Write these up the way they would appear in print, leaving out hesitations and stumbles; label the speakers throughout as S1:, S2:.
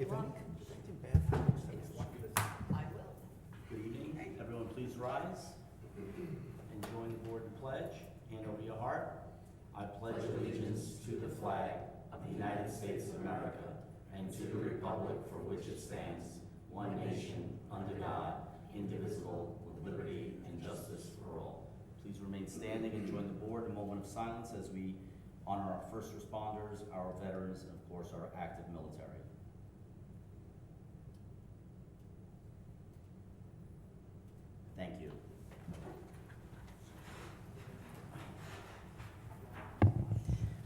S1: luck. I will.
S2: Good evening. Everyone, please rise and join the board in pledge. Hand over your heart. I pledge allegiance to the flag of the United States of America and to the republic for which it stands, one nation, under God, indivisible, with liberty and justice for all. Please remain standing and join the board in a moment of silence as we honor our first responders, our veterans, and of course our active military. Thank you.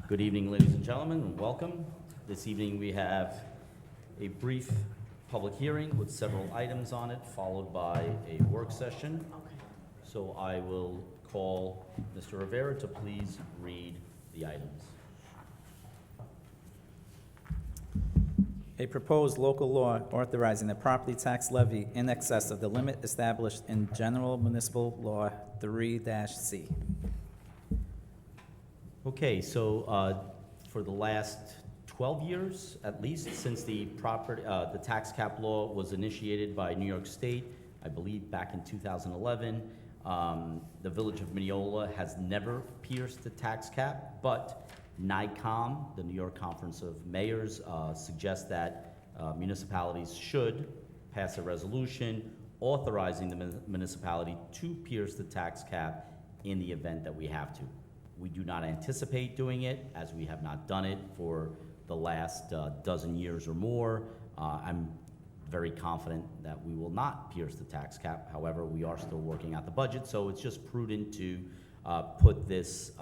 S2: Good evening, ladies and gentlemen, and welcome. This evening we have a brief public hearing with several items on it, followed by a work session. So I will call Mr. Rivera to please read the items.
S3: A proposed local law authorizing the property tax levy in excess of the limit established in General Municipal Law 3-C.
S2: Okay, so for the last 12 years, at least, since the tax cap law was initiated by New York State, I believe back in 2011, the Village of Mineola has never pierced the tax cap, but NICOM, the New York Conference of Mayors, suggests that municipalities should pass a resolution authorizing the municipality to pierce the tax cap in the event that we have to. We do not anticipate doing it, as we have not done it for the last dozen years or more. I'm very confident that we will not pierce the tax cap. However, we are still working out the budget, so it's just prudent to put this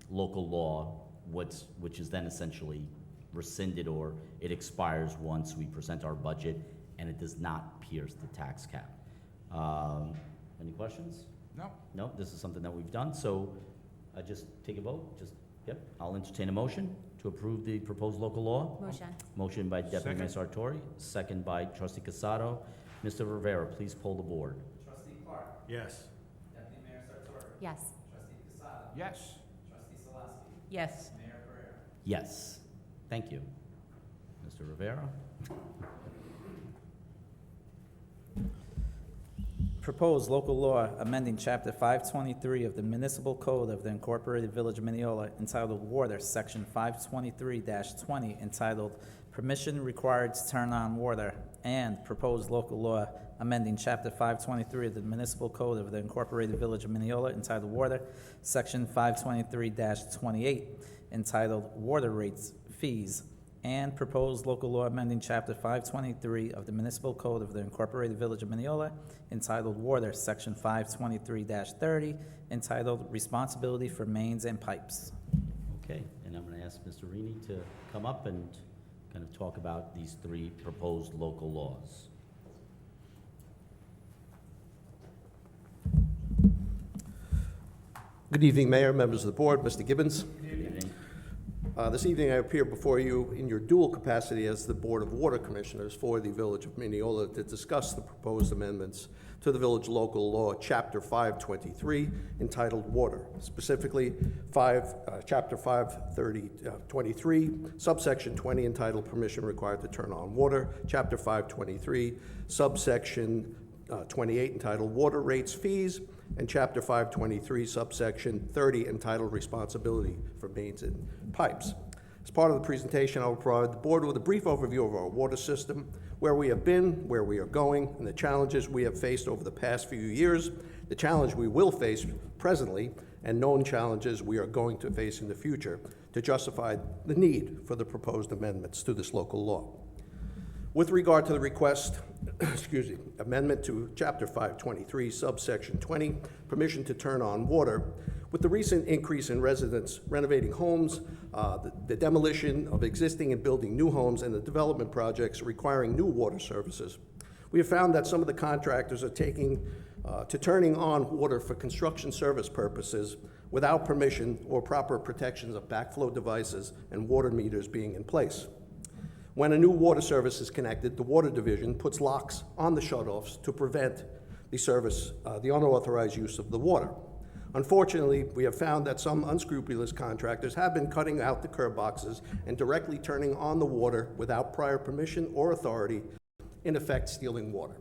S2: local law, which is then essentially rescinded, or it expires once we present our budget, and it does not pierce the tax cap. Any questions?
S4: No.
S2: No, this is something that we've done, so just take a vote. Yep. I'll entertain a motion to approve the proposed local law.
S5: Motion.
S2: Motion by Deputy Mayor Sartori, second by Trustee Casado. Mr. Rivera, please poll the board.
S6: Trustee Clark.
S4: Yes.
S6: Deputy Mayor Sartori.
S5: Yes.
S6: Trustee Casado.
S4: Yes.
S6: Trustee Salaski.
S5: Yes.
S6: Mayor Pereira.
S2: Yes. Thank you. Mr. Rivera?
S3: Proposed local law amending Chapter 523 of the Municipal Code of the Incorporated Village of Mineola entitled Water, Section 523-20, entitled Permission Required to Turn on Water, and proposed local law amending Chapter 523 of the Municipal Code of the Incorporated Village of Mineola entitled Water, Section 523-28, entitled Water Rates, Fees, and proposed local law amending Chapter 523 of the Municipal Code of the Incorporated Village of Mineola, entitled Water, Section 523-30, entitled Responsibility for Mains and Pipes.
S2: Okay, and I'm going to ask Mr. Rini to come up and kind of talk about these three proposed local laws.
S7: Good evening, Mayor, members of the board, Mr. Gibbons.
S2: Good evening.
S7: This evening I appear before you in your dual capacity as the Board of Water Commissioners for the Village of Mineola to discuss the proposed amendments to the Village Local Law, Chapter 523, entitled Water, specifically Chapter 523, subsection 20, entitled Permission Required to Turn on Water, Chapter 523, subsection 28, entitled Water Rates, Fees, and Chapter 523, subsection 30, entitled Responsibility for Mains and Pipes. As part of the presentation, I will provide the board with a brief overview of our water system, where we have been, where we are going, and the challenges we have faced over the past few years, the challenge we will face presently, and known challenges we are going to face in the future to justify the need for the proposed amendments to this local law. With regard to the request, amendment to Chapter 523, subsection 20, permission to turn on water, with the recent increase in residents renovating homes, the demolition of existing and building new homes, and the development projects requiring new water services, we have found that some of the contractors are taking to turning on water for construction service purposes without permission or proper protections of backflow devices and water meters being in place. When a new water service is connected, the Water Division puts locks on the shutoffs to prevent the unauthorized use of the water. Unfortunately, we have found that some unscrupulous contractors have been cutting out the curb boxes and directly turning on the water without prior permission or authority, in effect stealing water.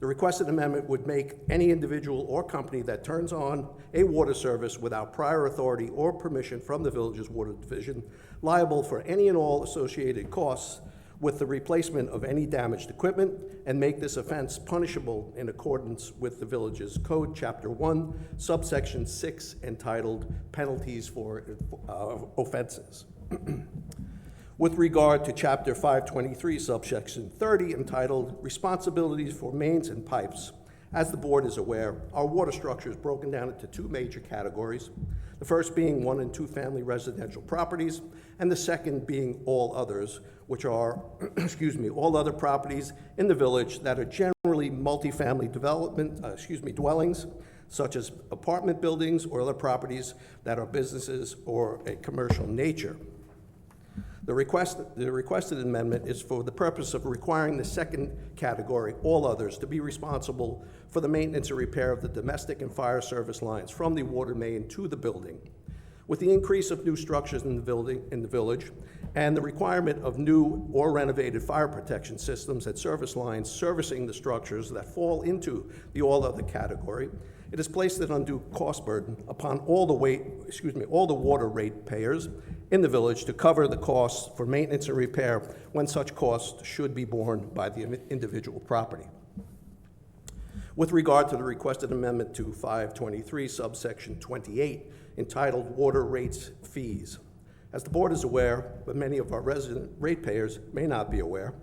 S7: The requested amendment would make any individual or company that turns on a water service without prior authority or permission from the village's water division liable for any and all associated costs with the replacement of any damaged equipment, and make this offense punishable in accordance with the village's code, Chapter 1, subsection 6, entitled Penalties for Offenses. With regard to Chapter 523, subsection 30, entitled Responsibilities for Mains and Pipes, as the board is aware, our water structure is broken down into two major categories, the first being 1- and 2-family residential properties, and the second being all others, which are, all other properties in the village that are generally multifamily dwellings, such as apartment buildings or other properties that are businesses or a commercial nature. The requested amendment is for the purpose of requiring the second category, all others, to be responsible for the maintenance and repair of the domestic and fire service lines from the water main to the building. With the increase of new structures in the village, and the requirement of new or renovated fire protection systems at service lines servicing the structures that fall into the all other category, it has placed an undue cost burden upon all the water rate payers in the village to cover the costs for maintenance and repair when such costs should be borne by the individual property. With regard to the requested amendment to 523, subsection 28, entitled Water Rates Fees, as the board is aware, but many of our resident ratepayers may not be aware,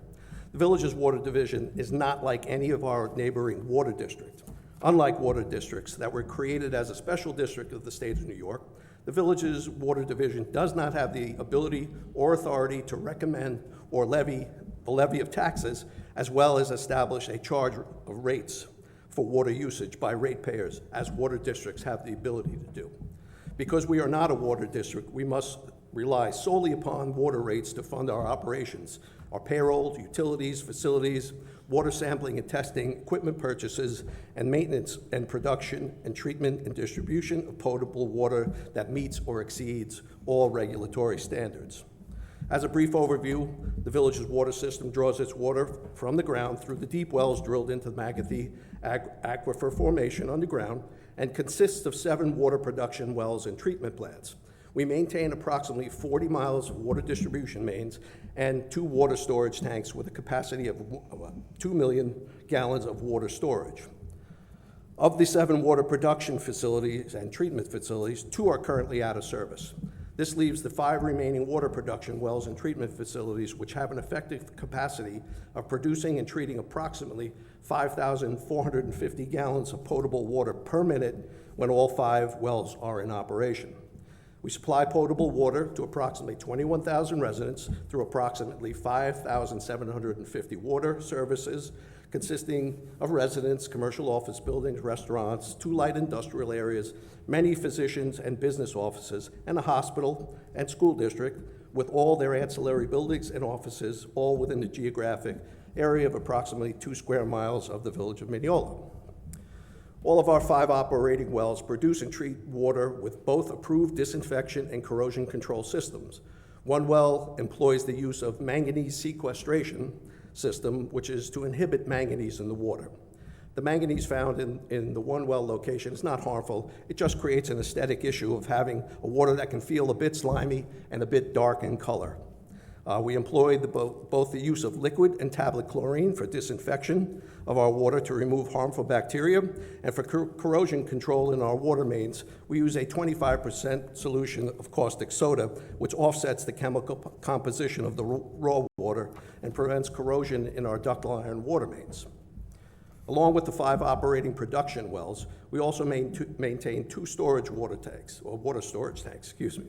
S7: the village's water division is not like any of our neighboring water districts. Unlike water districts that were created as a special district of the state of New York, the village's water division does not have the ability or authority to recommend or levy the levy of taxes, as well as establish a charge of rates for water usage by ratepayers, as water districts have the ability to do. Because we are not a water district, we must rely solely upon water rates to fund our operations, our payroll, utilities, facilities, water sampling and testing, equipment purchases, and maintenance and production and treatment and distribution of potable water that meets or exceeds all regulatory standards. As a brief overview, the village's water system draws its water from the ground through the deep wells drilled into the Magathie Aquifer Formation underground and consists of 7 water production wells and treatment plants. We maintain approximately 40 miles of water distribution mains and 2 water storage tanks with a capacity of 2 million gallons of water storage. Of the 7 water production facilities and treatment facilities, 2 are currently out of service. This leaves the 5 remaining water production wells and treatment facilities, which have an effective capacity of producing and treating approximately 5,450 gallons of potable water per minute when all 5 wells are in operation. We supply potable water to approximately 21,000 residents through approximately 5,750 water services, consisting of residents, commercial office buildings, restaurants, 2 light industrial areas, many physicians and business offices, and a hospital and school district with all their ancillary buildings and offices, all within the geographic area of approximately 2 square miles of the village of Mineola. All of our 5 operating wells produce and treat water with both approved disinfection and corrosion control systems. One well employs the use of manganese sequestration system, which is to inhibit manganese in the water. The manganese found in the one well location is not harmful. It just creates an aesthetic issue of having a water that can feel a bit slimy and a bit dark in color. We employ both the use of liquid and tablet chlorine for disinfection of our water to remove harmful bacteria, and for corrosion control in our water mains, we use a 25% solution of caustic soda, which offsets the chemical composition of the raw water and prevents corrosion in our ductile iron water mains. Along with the 5 operating production wells, we also maintain 2 storage water tanks, or water storage tanks, excuse me.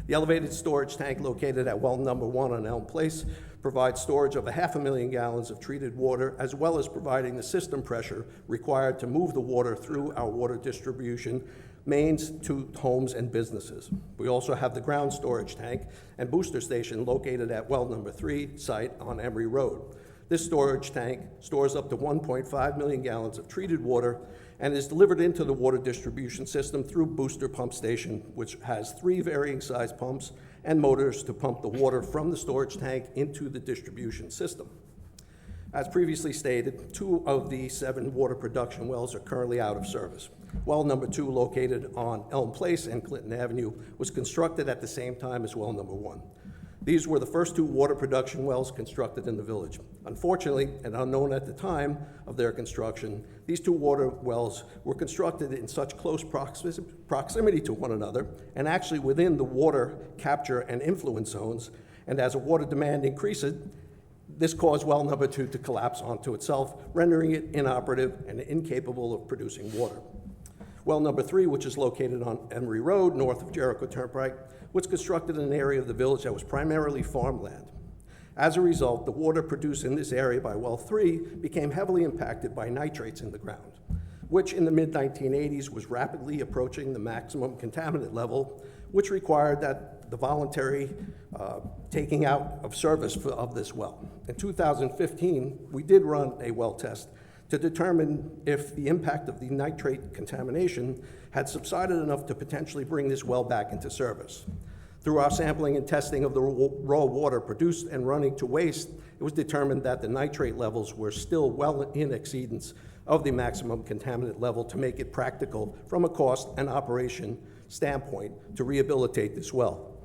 S7: The elevated storage tank located at well number 1 on Elm Place provides storage of 500,000 gallons of treated water, as well as providing the system pressure required to move the water through our water distribution mains to homes and businesses. We also have the ground storage tank and booster station located at well number 3 site on Emory Road. This storage tank stores up to 1.5 million gallons of treated water and is delivered into the water distribution system through Booster Pump Station, which has 3 varying size pumps and motors to pump the water from the storage tank into the distribution system. As previously stated, 2 of the 7 water production wells are currently out of service. Well number 2, located on Elm Place and Clinton Avenue, was constructed at the same time as well number 1. These were the first 2 water production wells constructed in the village. Unfortunately, and unknown at the time of their construction, these 2 water wells were constructed in such close proximity to one another and actually within the water capture and influence zones, and as a water demand increases, this caused well number 2 to collapse onto itself, rendering it inoperative and incapable of producing water. Well number 3, which is located on Emery Road, north of Jericho Turnpike, was constructed in an area of the village that was primarily farmland. As a result, the water produced in this area by well 3 became heavily impacted by nitrates in the ground, which in the mid-1980s was rapidly approaching the maximum contaminant level, which required that the voluntary taking out of service of this well. In 2015, we did run a well test to determine if the impact of the nitrate contamination had subsided enough to potentially bring this well back into service. Through our sampling and testing of the raw water produced and running to waste, it was determined that the nitrate levels were still well in exceedance of the maximum contaminant level to make it practical from a cost and operation standpoint to rehabilitate this well.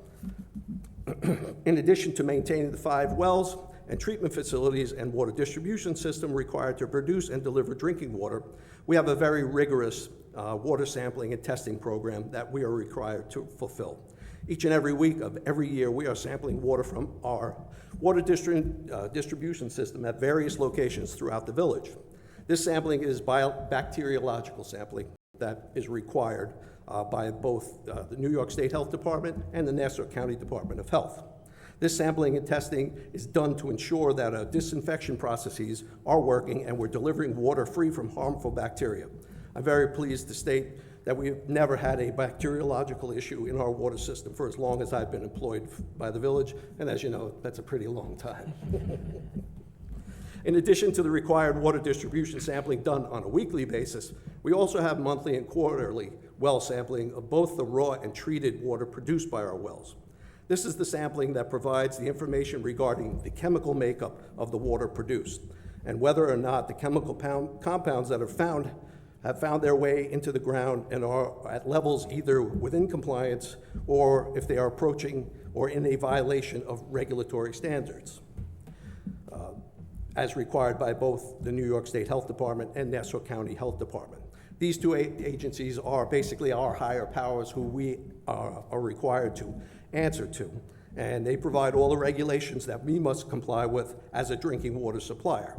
S7: In addition to maintaining the 5 wells and treatment facilities and water distribution system required to produce and deliver drinking water, we have a very rigorous water sampling and testing program that we are required to fulfill. Each and every week of every year, we are sampling water from our water distribution system at various locations throughout the village. This sampling is bacteriological sampling that is required by both the New York State Health Department and the Nassau County Department of Health. This sampling and testing is done to ensure that our disinfection processes are working and we're delivering water free from harmful bacteria. I'm very pleased to state that we've never had a bacteriological issue in our water system for as long as I've been employed by the village, and as you know, that's a pretty long time. In addition to the required water distribution sampling done on a weekly basis, we also have monthly and quarterly well sampling of both the raw and treated water produced by our wells. This is the sampling that provides the information regarding the chemical makeup of the water produced and whether or not the chemical compounds that have found their way into the ground and are at levels either within compliance or if they are approaching or in a violation of regulatory standards, as required by both the New York State Health Department and Nassau County Health Department. These 2 agencies are basically our higher powers who we are required to answer to, and they provide all the regulations that we must comply with as a drinking water supplier.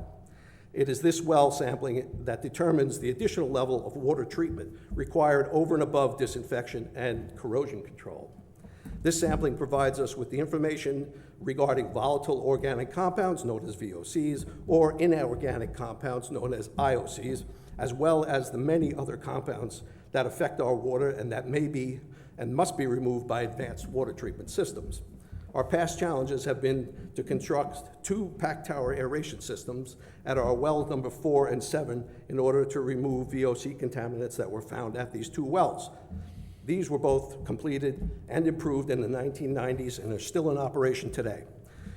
S7: It is this well sampling that determines the additional level of water treatment required over and above disinfection and corrosion control. This sampling provides us with the information regarding volatile organic compounds, known as VOCs, or inorganic compounds, known as IOCs, as well as the many other compounds that affect our water and that may be and must be removed by advanced water treatment systems. Our past challenges have been to construct 2 pack tower aeration systems at our wells number 4 and 7 in order to remove VOC contaminants that were found at these 2 wells. These were both completed and improved in the 1990s and are still in operation today.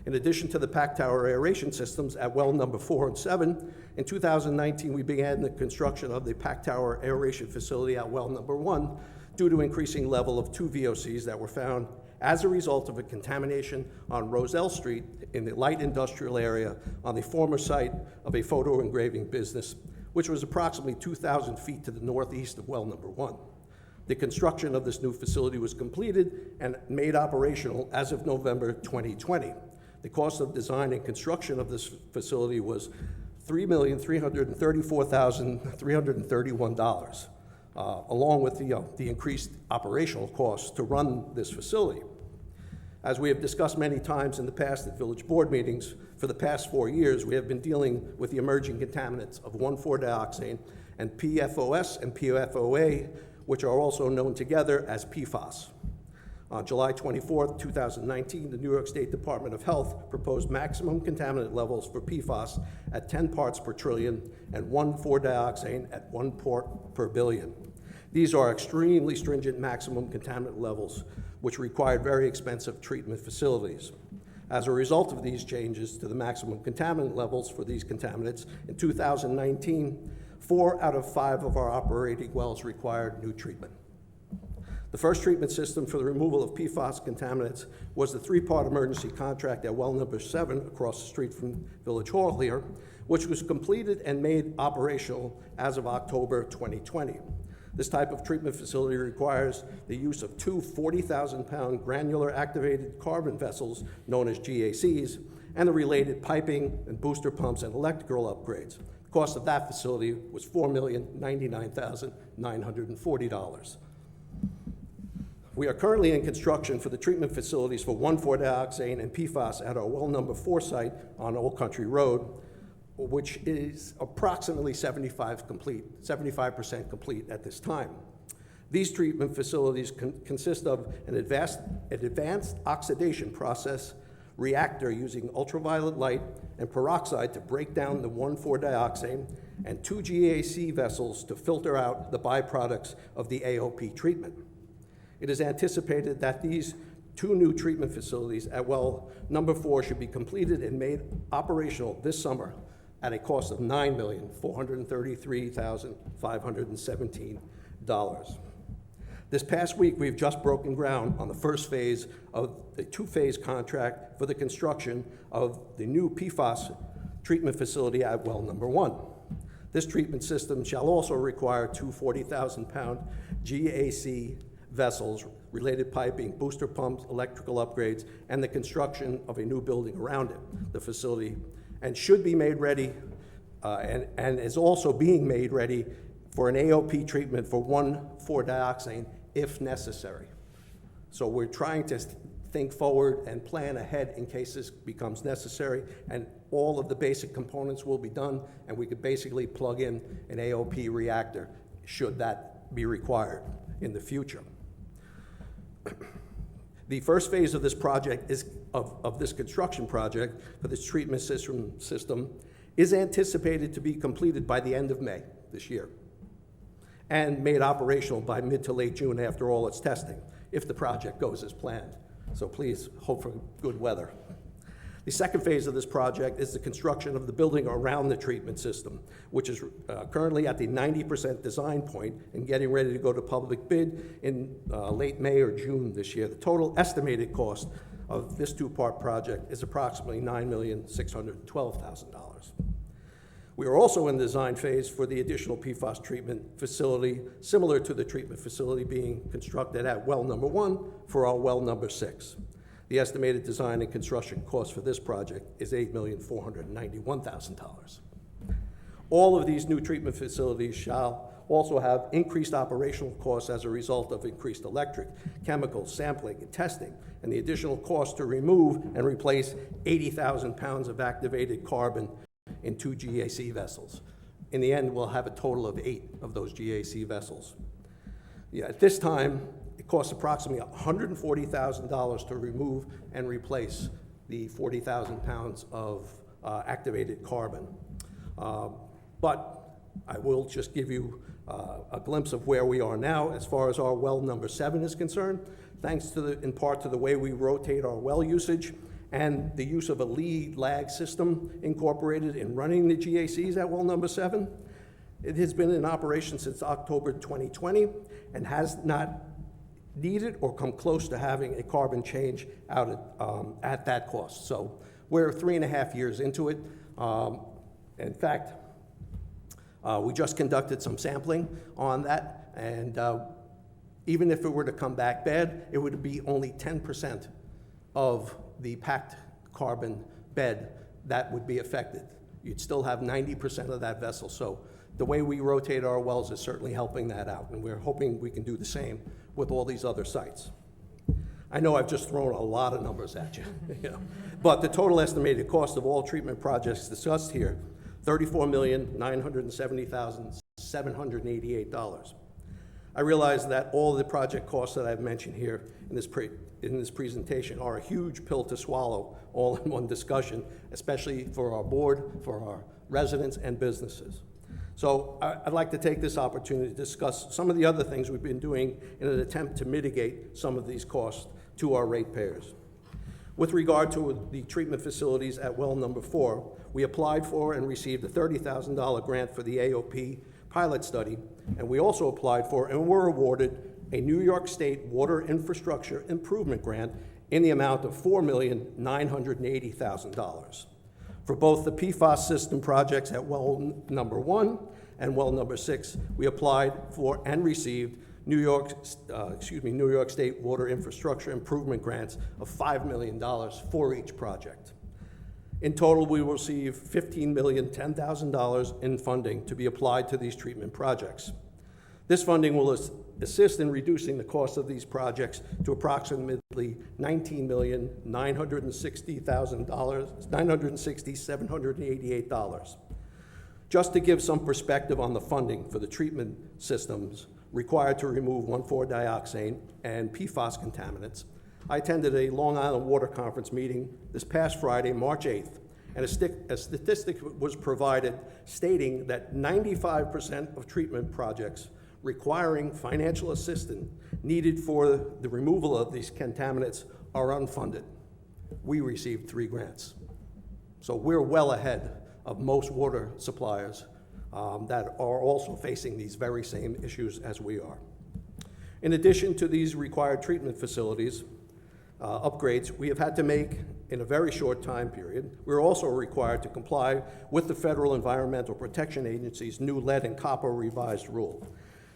S7: In addition to the pack tower aeration systems at well number 4 and 7, in 2019 we began the construction of the pack tower aeration facility at well number 1 due to increasing level of 2 VOCs that were found as a result of a contamination on Roselle Street in the light industrial area on the former site of a photo engraving business, which was approximately 2,000 feet to the northeast of well number 1. The construction of this new facility was completed and made operational as of November 2020. The cost of design and construction of this facility was $3,334,331, along with the increased operational costs to run this facility. As we have discussed many times in the past at village board meetings, for the past 4 years, we have been dealing with the emerging contaminants of 1,4-dioxane and PFOS and PFOA, which are also known together as PFAS. On July 24, 2019, the New York State Department of Health proposed maximum contaminant levels for PFAS at 10 parts per trillion and 1,4-dioxane at 1 part per billion. These are extremely stringent maximum contaminant levels, which required very expensive treatment facilities. As a result of these changes to the maximum contaminant levels for these contaminants, in 2019, 4 out of 5 of our operating wells required new treatment. The first treatment system for the removal of PFAS contaminants was the 3-part emergency contract at well number 7 across the street from Village Hall here, which was completed and made operational as of October 2020. This type of treatment facility requires the use of 2 40,000-pound granular activated carbon vessels, known as GACs, and the related piping and booster pumps and electrical upgrades. The cost of that facility was $4,099,940. We are currently in construction for the treatment facilities for 1,4-dioxane and PFAS at our well number 4 site on Old Country Road, which is approximately 75% complete at this time. These treatment facilities consist of an advanced oxidation process reactor using ultraviolet light and peroxide to break down the 1,4-dioxane, and 2 GAC vessels to filter out the byproducts of the AOP treatment. It is anticipated that these 2 new treatment facilities at well number 4 should be completed and made operational this summer at a cost of $9,433,517. This past week, we've just broken ground on the first phase of the 2-phase contract for the construction of the new PFAS treatment facility at well number 1. This treatment system shall also require 2 40,000-pound GAC vessels, related piping, booster pumps, electrical upgrades, and the construction of a new building around it, the facility, and should be made ready, and is also being made ready for an AOP treatment for 1,4-dioxane if necessary. So we're trying to think forward and plan ahead in case this becomes necessary, and all of the basic components will be done, and we could basically plug in an AOP reactor should that be required in the future. The first phase of this project of this construction project for this treatment system is anticipated to be completed by the end of May this year and made operational by mid to late June after all its testing, if the project goes as planned. So please hope for good weather. The second phase of this project is the construction of the building around the treatment system, which is currently at the 90% design point and getting ready to go to public bid in late May or June this year. The total estimated cost of this 2-part project is approximately $9,612,000. We are also in the design phase for the additional PFAS treatment facility, similar to the treatment facility being constructed at well number 1 for our well number 6. The estimated design and construction cost for this project is $8,491,000. All of these new treatment facilities shall also have increased operational costs as a result of increased electric, chemical, sampling, and testing, and the additional cost to remove and replace 80,000 pounds of activated carbon in 2 GAC vessels. In the end, we'll have a total of 8 of those GAC vessels. At this time, it costs approximately $140,000 to remove and replace the 40,000 pounds of activated carbon. But I will just give you a glimpse of where we are now as far as our well number 7 is concerned, thanks to in part to the way we rotate our well usage and the use of a lead lag system incorporated in running the GACs at well number 7. It has been in operation since October 2020 and has not needed or come close to having a carbon change out at that cost. So we're 3.5 years into it. In fact, we just conducted some sampling on that, and even if it were to come back bad, it would be only 10% of the packed carbon bed that would be affected. You'd still have 90% of that vessel. So the way we rotate our wells is certainly helping that out, and we're hoping we can do the same with all these other sites. I know I've just thrown a lot of numbers at you, but the total estimated cost of all treatment projects discussed here, $34,970,788. I realize that all the project costs that I've mentioned here in this presentation are a huge pill to swallow all in one discussion, especially for our board, for our residents and businesses. So I'd like to take this opportunity to discuss some of the other things we've been doing in an attempt to mitigate some of these costs to our ratepayers. With regard to the treatment facilities at well number 4, we applied for and received a $30,000 grant for the AOP pilot study, and we also applied for and were awarded a New York State Water Infrastructure Improvement Grant in the amount of $4,980,000. For both the PFAS system projects at well number 1 and well number 6, we applied for and received New York State Water Infrastructure Improvement Grants of $5 million for each project. In total, we will receive $15,010,000 in funding to be applied to these treatment projects. This funding will assist in reducing the cost of these projects to approximately $19,960,788. Just to give some perspective on the funding for the treatment systems required to remove 1,4-dioxane and PFAS contaminants, I attended a Long Island Water Conference meeting this past Friday, March 8th, and a statistic was provided stating that 95% of treatment projects requiring financial assistance needed for the removal of these contaminants are unfunded. We received 3 grants. So we're well ahead of most water suppliers that are also facing these very same issues as we are. In addition to these required treatment facilities upgrades we have had to make in a very short time period, we're also required to comply with the Federal Environmental Protection Agency's new lead and copper revised rule.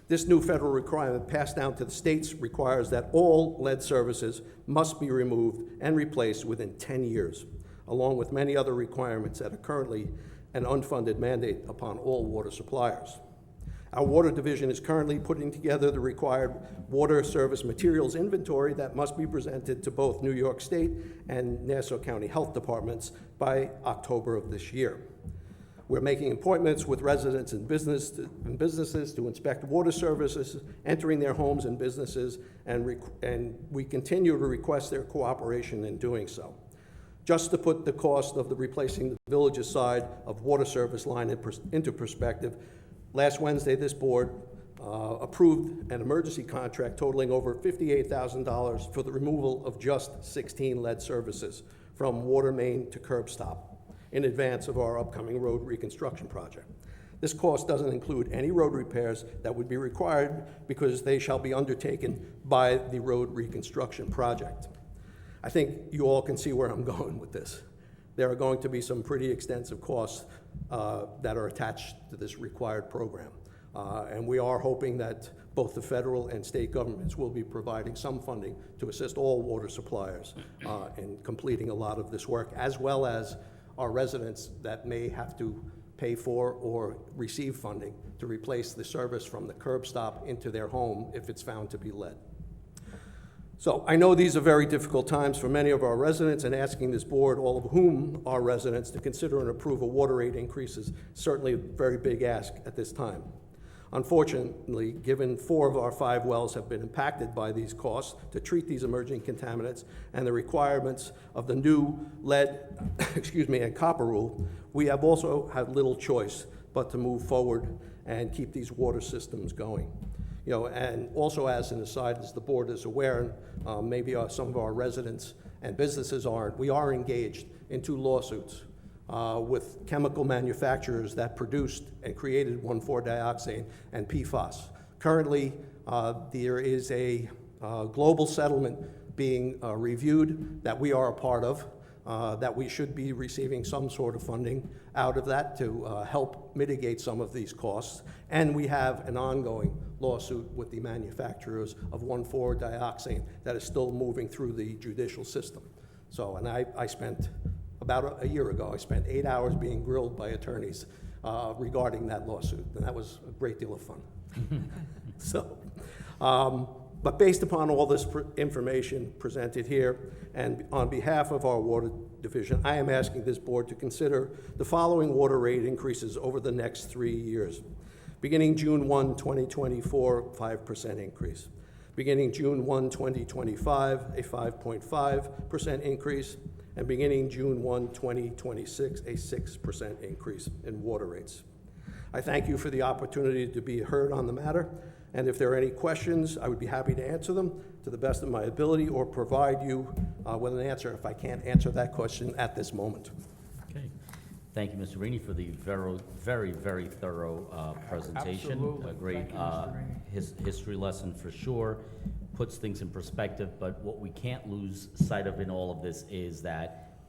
S7: This new federal requirement passed down to the states requires that all lead services must be removed and replaced within 10 years, along with many other requirements that are currently an unfunded mandate upon all water suppliers. Our water division is currently putting together the required water service materials inventory that must be presented to both New York State and Nassau County Health Departments by October of this year. We're making appointments with residents and businesses to inspect water services, entering their homes and businesses, and we continue to request their cooperation in doing so. Just to put the cost of replacing the village's side of water service line into perspective, last Wednesday, this board approved an emergency contract totaling over $58,000 for the removal of just 16 lead services from water main to curb stop in advance of our upcoming road reconstruction project. This cost doesn't include any road repairs that would be required because they shall be undertaken by the road reconstruction project. I think you all can see where I'm going with this. There are going to be some pretty extensive costs that are attached to this required program. And we are hoping that both the federal and state governments will be providing some funding to assist all water suppliers in completing a lot of this work, as well as our residents that may have to pay for or receive funding to replace the service from the curb stop into their home if it's found to be lead. So I know these are very difficult times for many of our residents, and asking this board, all of whom are residents, to consider and approve a water rate increase is certainly a very big ask at this time. Unfortunately, given 4 of our 5 wells have been impacted by these costs to treat these emerging contaminants and the requirements of the new lead and copper rule, we have also had little choice but to move forward and keep these water systems going. You know, and also as an aside, as the board is aware, maybe some of our residents and businesses aren't, we are engaged in 2 lawsuits with chemical manufacturers that produced and created 1,4-dioxane and PFAS. Currently, there is a global settlement being reviewed that we are a part of, that we should be receiving some sort of funding out of that to help mitigate some of these costs. And we have an ongoing lawsuit with the manufacturers of 1,4-dioxane that is still moving through the judicial system. So, and I spent, about a year ago, I spent 8 hours being grilled by attorneys regarding that lawsuit, and that was a great deal of fun. So, but based upon all this information presented here, and on behalf of our water division, I am asking this board to consider the following water rate increases over the next 3 years. Beginning June 1, 2024, 5% increase. Beginning June 1, 2025, a 5.5% increase. And beginning June 1, 2026, a 6% increase in water rates. I thank you for the opportunity to be heard on the matter, and if there are any questions, I would be happy to answer them to the best of my ability or provide you with an answer if I can't answer that question at this moment.
S2: Okay. Thank you, Mr. Rini, for the very thorough presentation.
S1: Absolutely.
S2: A great
S1: Thank you, Mr. Rini.
S2: history lesson for sure. Puts things in perspective, but what we can't lose sight of in all of this is that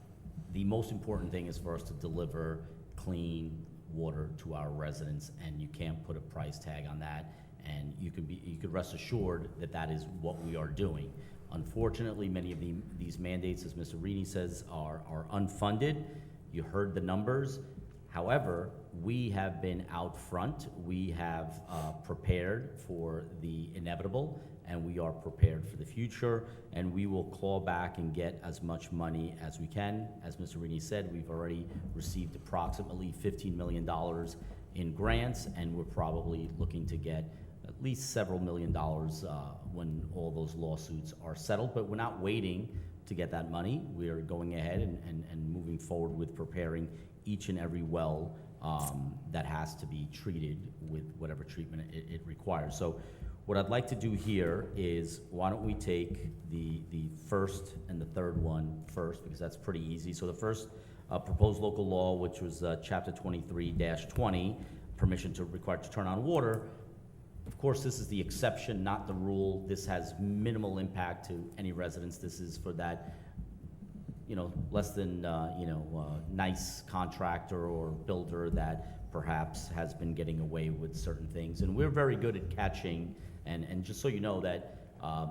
S2: the most important thing is for us to deliver clean water to our residents, and you can't put a price tag on that. And you could rest assured that that is what we are doing. Unfortunately, many of these mandates, as Mr. Rini says, are unfunded. You heard the numbers. However, we have been out front. We have prepared for the inevitable, and we are prepared for the future, and we will claw back and get as much money as we can. As Mr. Rini said, we've already received approximately $15 million in grants, and we're probably looking to get at least several $1 million when all those lawsuits are settled. But we're not waiting to get that money. We are going ahead and moving forward with preparing each and every well that has to be treated with whatever treatment it requires. So what I'd like to do here is, why don't we take the first and the third one first, because that's pretty easy. So the first proposed local law, which was Chapter 23-20, permission to require to turn on water. Of course, this is the exception, not the rule. This has minimal impact to any residents. This is for that, less than, nice contractor or builder that perhaps has been getting away with certain things. And we're very good at catching, and just so you know that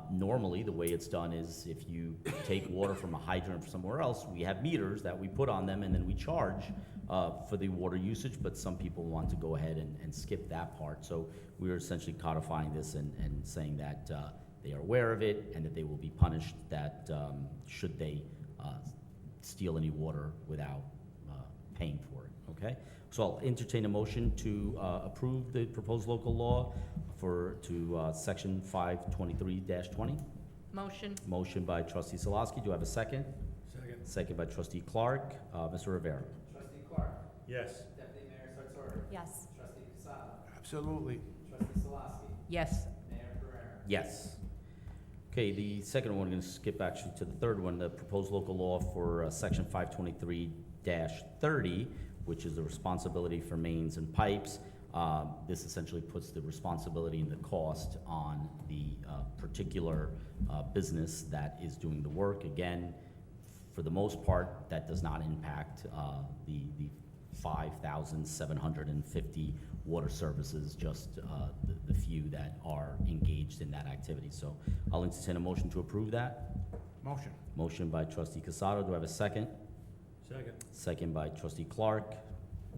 S2: normally the way it's done is if you take water from a hydrant from somewhere else, we have meters that we put on them and then we charge for the water usage, but some people want to go ahead and skip that part. So we're essentially codifying this and saying that they are aware of it and that they will be punished that should they steal any water without paying for it, okay? So I'll entertain a motion to approve the proposed local law to section 523-20.
S4: Motion.
S2: Motion by trustee Salaski. Do I have a second?
S1: Second.
S2: Second by trustee Clark. Mr. Rivera.
S6: Trustee Clark.
S1: Yes.
S6: Deputy Mayor Sartori.
S4: Yes.
S6: Trustee Casada.
S1: Absolutely.
S6: Trustee Salaski.
S4: Yes.
S6: Mayor Pereira.
S2: Yes. Okay, the second one, we're going to skip actually to the third one, the proposed local law for section 523-30, which is the responsibility for mains and pipes. This essentially puts the responsibility and the cost on the particular business that is doing the work. Again, for the most part, that does not impact the 5,750 water services, just the few that are engaged in that activity. So I'll entertain a motion to approve that.
S1: Motion.
S2: Motion by trustee Casado. Do I have a second?
S1: Second.
S2: Second by trustee Clark.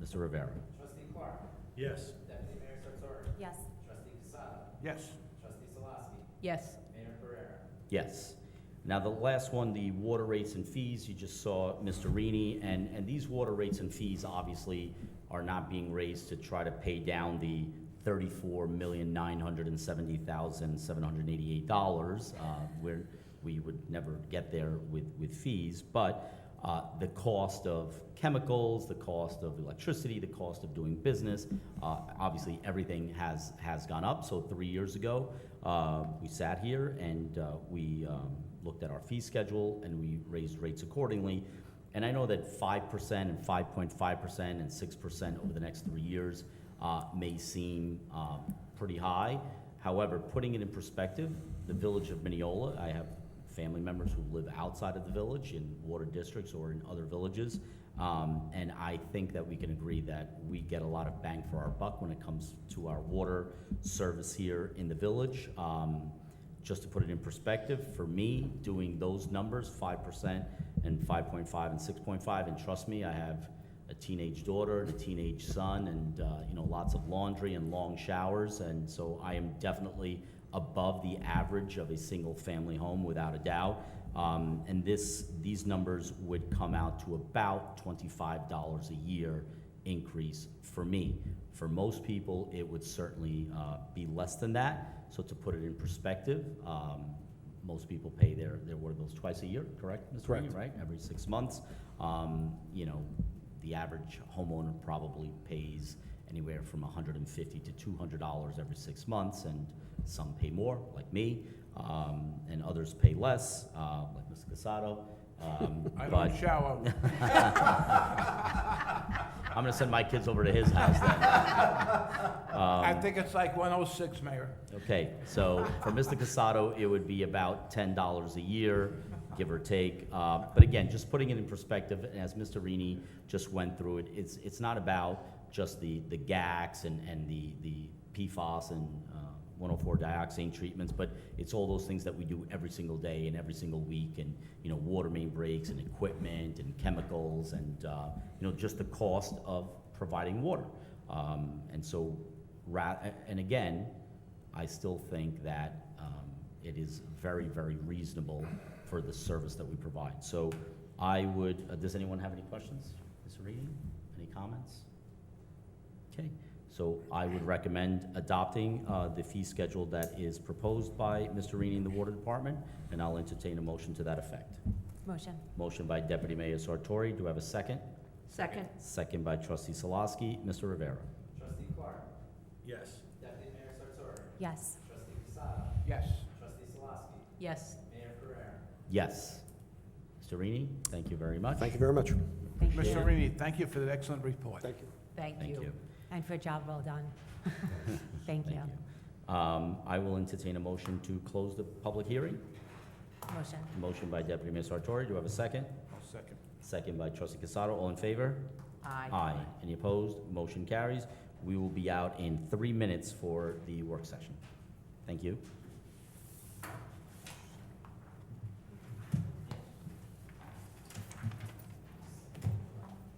S2: Mr. Rivera.
S6: Trustee Clark.
S1: Yes.
S6: Deputy Mayor Sartori.
S4: Yes.
S6: Trustee Casada.
S1: Yes.
S6: Trustee Salaski.
S4: Yes.
S6: Mayor Pereira.
S2: Yes. Now, the last one, the water rates and fees, you just saw Mr. Rini, and these water rates and fees obviously are not being raised to try to pay down the $34,970,788, where we would never get there with fees, but the cost of chemicals, the cost of electricity, the cost of doing business, obviously everything has gone up. So 3 years ago, we sat here and we looked at our fee schedule and we raised rates accordingly. And I know that 5% and 5.5% and 6% over the next 3 years may seem pretty high. However, putting it in perspective, the village of Mineola, I have family members who live outside of the village in water districts or in other villages, and I think that we can agree that we get a lot of bang for our buck when it comes to our water service here in the village. Just to put it in perspective, for me, doing those numbers, 5% and 5.5 and 6.5, and trust me, I have a teenage daughter and a teenage son, and lots of laundry and long showers, and so I am definitely above the average of a single family home without a doubt. And these numbers would come out to about $25 a year increase for me. For most people, it would certainly be less than that. So to put it in perspective, most people pay their water bills twice a year, correct, Mr. Rainey, right? Every 6 months. You know, the average homeowner probably pays anywhere from $150 to $200 every 6 months, and some pay more, like me, and others pay less, like Mr. Casado.
S1: I
S2: but
S1: don't shower.
S2: I'm gonna send my kids over to his house then.
S1: I think it's like 106, Mayor.
S2: Okay, so for Mr. Casado, it would be about $10 a year, give or take. But again, just putting it in perspective, and as Mr. Rini just went through it, it's not about just the GACs and the PFAS and 104 dioxane treatments, but it's all those things that we do every single day and every single week, and you know, water main breaks and equipment and chemicals and you know, just the cost of providing water. And so, and again, I still think that it is very, very reasonable for the service that we provide. So I would, does anyone have any questions? Mr. Reedy, any comments? Okay, so I would recommend adopting the fee schedule that is proposed by Mr. Reedy in the Water Department, and I'll entertain a motion to that effect.
S4: Motion.
S2: Motion by Deputy Mayor Sartori. Do I have a second?
S4: Second.
S2: Second by Trustee Salaski. Mr. Rivera.
S6: Trustee Clark.
S1: Yes.
S6: Deputy Mayor Sartori.
S4: Yes.
S6: Trustee Casado.
S1: Yes.
S6: Trustee Salaski.
S4: Yes.
S6: Mayor Pereira.
S2: Yes. Mr. Rini, thank you very much.
S7: Thank you very much.
S4: Thank you.
S1: Mr. Rini, thank you for that excellent report.
S7: Thank you.
S4: Thank
S2: Thank
S4: you.
S2: you.
S4: And for a job well done. Thank you.
S2: I will entertain a motion to close the public hearing.
S4: Motion.
S2: Motion by Deputy Mayor Sartori. Do I have a second?
S1: I'll second.
S2: Second by Trustee Casado. All in favor?
S4: Aye.
S2: Aye. Any opposed? Motion carries. We will be out in 3 minutes for the work session. Thank you.